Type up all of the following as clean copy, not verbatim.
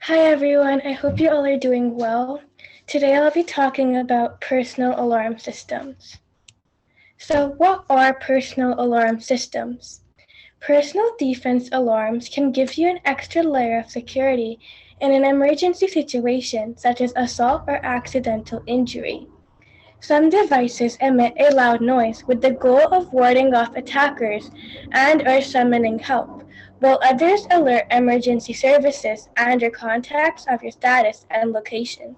Hi everyone, I hope you all are doing well. Today I'll be talking about personal alarm systems. So what are personal alarm systems? Personal defense alarms can give you an extra layer of security in an emergency situation such as assault or accidental injury. Some devices emit a loud noise with the goal of warding off attackers and/or summoning help, while others alert emergency services and/or contacts of your status and location.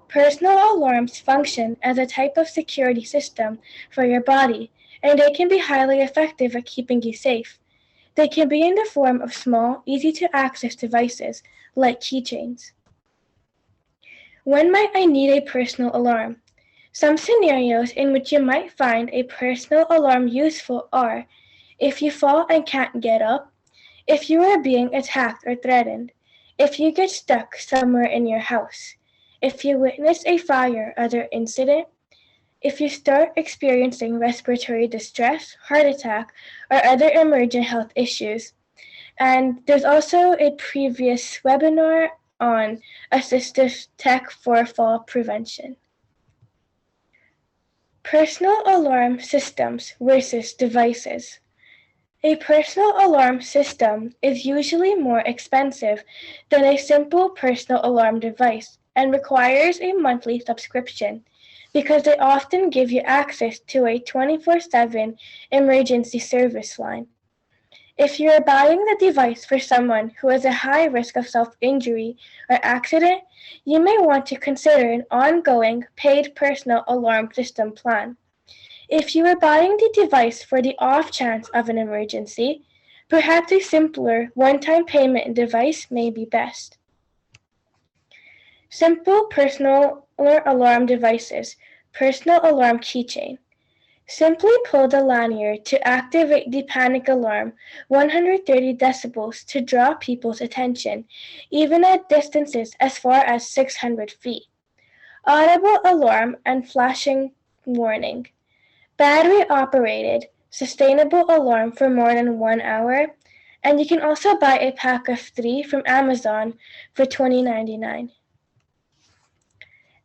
Personal alarms function as a type of security system for your body, and they can be highly effective at keeping you safe. They can be in the form of small, easy-to-access devices like keychains. When might I need a personal alarm? Some scenarios in which you might find a personal alarm useful are if you fall and can't get up, if you are being attacked or threatened, if you get stuck somewhere in your house, if you witness a fire or other incident, if you start experiencing respiratory distress, heart attack, or other emergent health issues. And there's also a previous webinar on assistive tech for fall prevention. Personal alarm systems versus devices. A personal alarm system is usually more expensive than a simple personal alarm device and requires a monthly subscription because they often give you access to a 24/7 emergency service line. If you are buying the device for someone who has a high risk of self-injury or accident, you may want to consider an ongoing paid personal alarm system plan. If you are buying the device for the off chance of an emergency, perhaps a simpler one-time payment device may be best. Simple personal alarm devices, personal alarm keychain. Simply pull the lanyard to activate the panic alarm 130 decibels to draw people's attention, even at distances as far as 600 feet. Audible alarm and flashing warning. Battery-operated, sustainable alarm for more than 1 hour, and you can also buy a pack of 3 from Amazon for $20.99.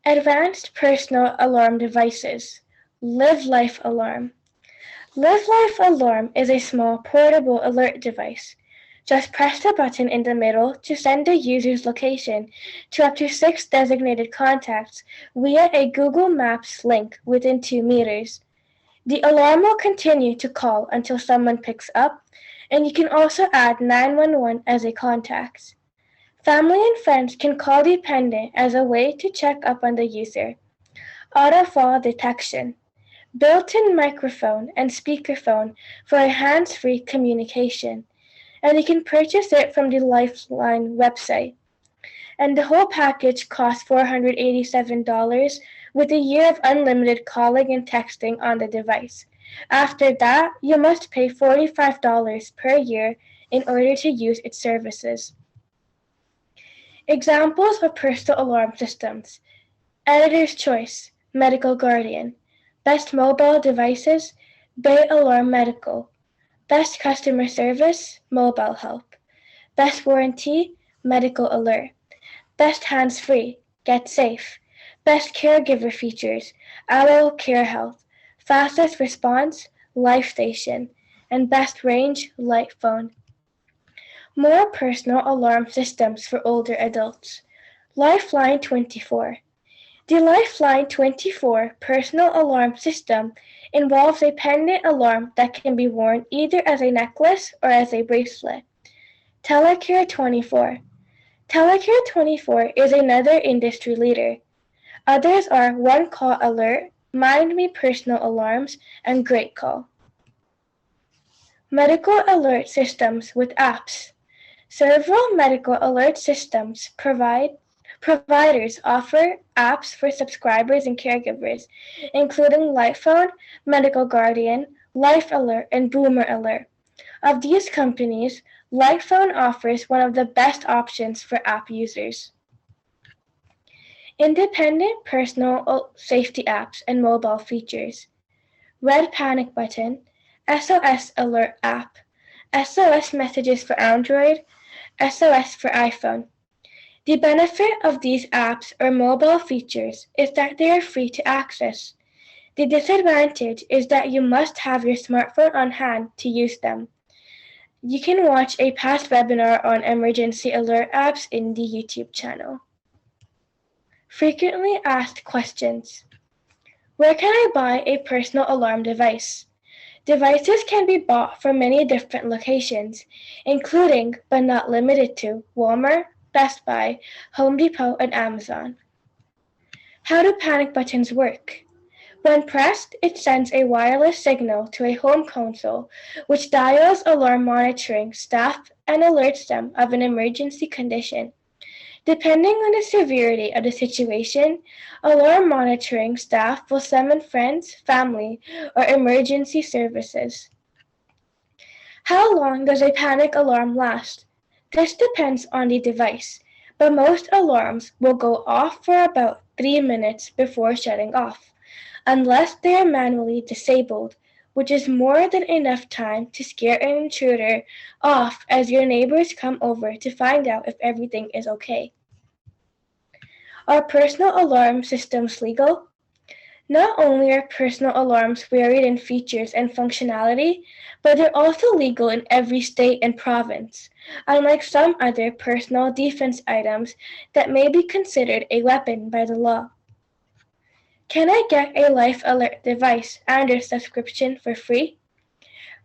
Advanced personal alarm devices. Live Life Alarm. Live Life Alarm is a small portable alert device. Just press the button in the middle to send the user's location to up to 6 designated contacts via a Google Maps link within 2 meters. The alarm will continue to call until someone picks up, and you can also add 911 as a contact. Family and friends can call the pendant as a way to check up on the user. Auto fall detection. Built-in microphone and speakerphone for a hands-free communication, and you can purchase it from the Lifeline website. And the whole package costs $487 with a year of unlimited calling and texting on the device. After that, you must pay $45 per year in order to use its services. Examples of personal alarm systems. Editor's Choice, Medical Guardian. Best Mobile Devices, Bay Alarm Medical. Best Customer Service, Mobile Help. Best Warranty, Medical Alert. Best Hands-Free, Get Safe. Best Caregiver Features, Aloe Care Health. Fastest Response, Life Station. And Best Range, Light Phone. More personal alarm systems for older adults. Lifeline 24. The Lifeline 24 personal alarm system involves a pendant alarm that can be worn either as a necklace or as a bracelet. Telecare 24. Telecare 24 is another industry leader. Others are One Call Alert, Mind Me Personal Alarms, and Great Call. Medical alert systems with apps. Several medical alert systems providers offer apps for subscribers and caregivers, including LifePhone, Medical Guardian, Life Alert, and Boomer Alert. Of these companies, LifePhone offers one of the best options for app users. Independent personal safety apps and mobile features. Red Panic Button, SOS Alert app, SOS Messages for Android, SOS for iPhone. The benefit of these apps or mobile features is that they are free to access. The disadvantage is that you must have your smartphone on hand to use them. You can watch a past webinar on emergency alert apps in the YouTube channel. Frequently asked questions. Where can I buy a personal alarm device? Devices can be bought from many different locations, including but not limited to Walmart, Best Buy, Home Depot, and Amazon. How do panic buttons work? When pressed, it sends a wireless signal to a home console, which dials alarm monitoring staff and alerts them of an emergency condition. Depending on the severity of the situation, alarm monitoring staff will summon friends, family, or emergency services. How long does a panic alarm last? This depends on the device, but most alarms will go off for about 3 minutes before shutting off, unless they are manually disabled, which is more than enough time to scare an intruder off as your neighbors come over to find out if everything is okay. Are personal alarm systems legal? Not only are personal alarms varied in features and functionality, but they're also legal in every state and province, unlike some other personal defense items that may be considered a weapon by the law. Can I get a Life Alert device under subscription for free?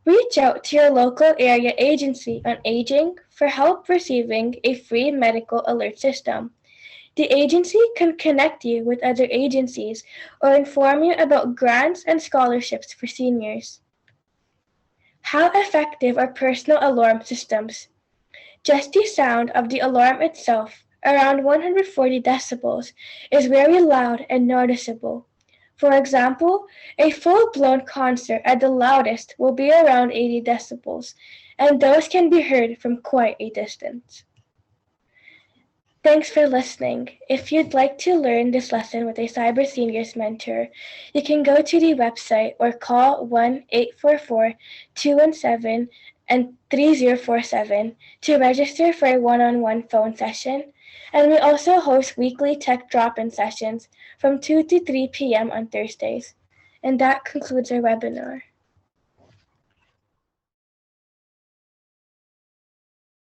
Reach out to your local area agency on aging for help receiving a free medical alert system. The agency can connect you with other agencies or inform you about grants and scholarships for seniors. How effective are personal alarm systems? Just the sound of the alarm itself, around 140 decibels, is very loud and noticeable. For example, a full-blown concert at the loudest will be around 80 decibels, and those can be heard from quite a distance. Thanks for listening. If you'd like to learn this lesson with a Cyber Seniors mentor, you can go to the website or call 1-844-217-3047 to register for a one-on-one phone session. And we also host weekly tech drop-in sessions from 2 to 3 p.m. on Thursdays. And that concludes our webinar.